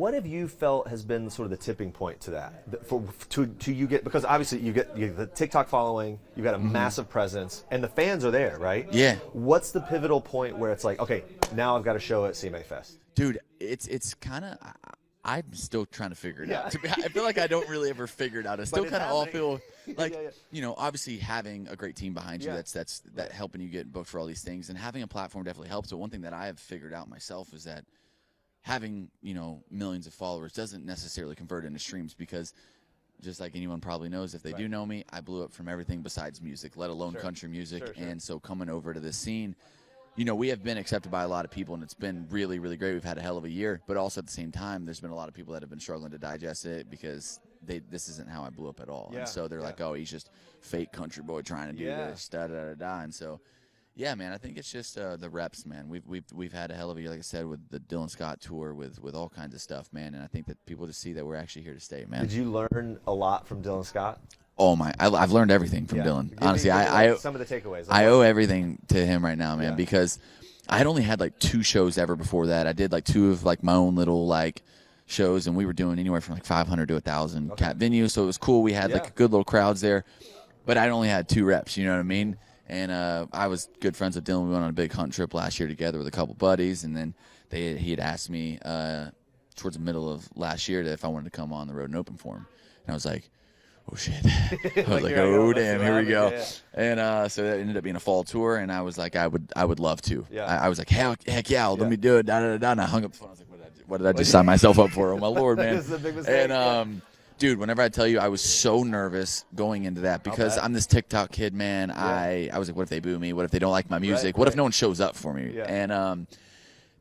What have you felt has been sort of the tipping point to that? To you get, because obviously you get the TikTok following, you've got a massive presence, and the fans are there, right? Yeah. What's the pivotal point where it's like, okay, now I've got a show at CMA Fest? Dude, it's kind of, I'm still trying to figure it out. I feel like I don't really ever figure it out. I still kind of all feel like, you know, obviously having a great team behind you, that's helping you get booked for all these things, and having a platform definitely helps. But one thing that I have figured out myself is that having, you know, millions of followers doesn't necessarily convert into streams, because just like anyone probably knows, if they do know me, I blew up from everything besides music, let alone country music. And so coming over to this scene, you know, we have been accepted by a lot of people, and it's been really, really great. We've had a hell of a year, but also at the same time, there's been a lot of people that have been struggling to digest it, because this isn't how I blew up at all. And so they're like, oh, he's just fake country boy trying to do this, da-da-da-da. And so, yeah, man, I think it's just the reps, man. We've had a hell of a year, like I said, with the Dylan Scott tour, with all kinds of stuff, man. And I think that people just see that we're actually here to stay, man. Did you learn a lot from Dylan Scott? Oh my! I've learned everything from Dylan. Honestly, some of the takeaways. I owe everything to him right now, man, because I had only had like 2 shows ever before that. I did like 2 of like my own little like shows, and we were doing anywhere from like 500 to 1,000 cat venues, so it was cool. We had like good little crowds there, but I only had 2 reps. You know what I mean? And I was good friends with Dylan. We went on a big hunting trip last year together with a couple buddies, and then he had asked me towards the middle of last year if I wanted to come on the road and open for him, and I was like, oh shit. I was like, oh damn, here we go. And so that ended up being a fall tour, and I was like, I would love to. I was like, heck yeah, let me do it. Da, da, da, da. And I hung up the phone. I was like, what did I just sign myself up for? Oh my lord, man. This is a big mistake. And dude, whenever I tell you, I was so nervous going into that, because I'm this TikTok kid, man. I was like, what if they boo me? What if they don't like my music? What if no one shows up for me? And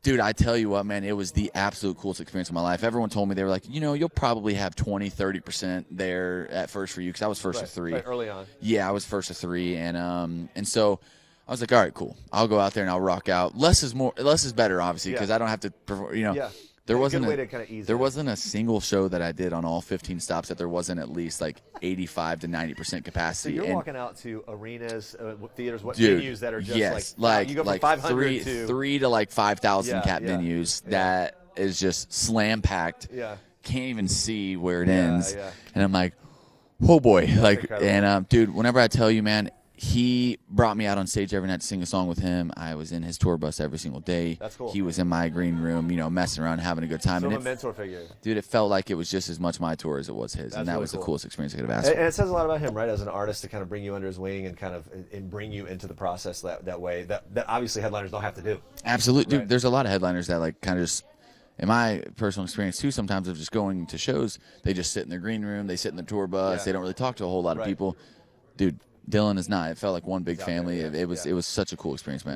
dude, I tell you what, man, it was the absolute coolest experience of my life. Everyone told me, they were like, you know, you'll probably have 20-30% there at first for you, because I was first of 3. Early on. Yeah, I was first of 3, and so I was like, all right, cool. I'll go out there and I'll rock out. Less is better, obviously, because I don't have to perform, you know. There wasn't a single show that I did on all 15 stops that there wasn't at least like 85 to 90% capacity. So you're walking out to arenas, theaters, venues that are just like you go from 500 to 3 to like 5,000 cat venues that is just slam packed. Can't even see where it ends. And I'm like, oh boy, and dude, whenever I tell you, man, he brought me out on stage every night to sing a song with him. I was in his tour bus every single day. That's cool. He was in my green room, you know, messing around, having a good time. So a mentor figure. Dude, it felt like it was just as much my tour as it was his. And that was the coolest experience I could have asked for. And it says a lot about him, right, as an artist, to kind of bring you under his wing and kind of and bring you into the process that way, that obviously headliners don't have to do. Absolutely. Dude, there's a lot of headliners that like kind of just, in my personal experience too, sometimes of just going to shows, they just sit in their green room, they sit in their tour bus, they don't really talk to a whole lot of people. Dude, Dylan is not. It felt like one big family. It was such a cool experience, man.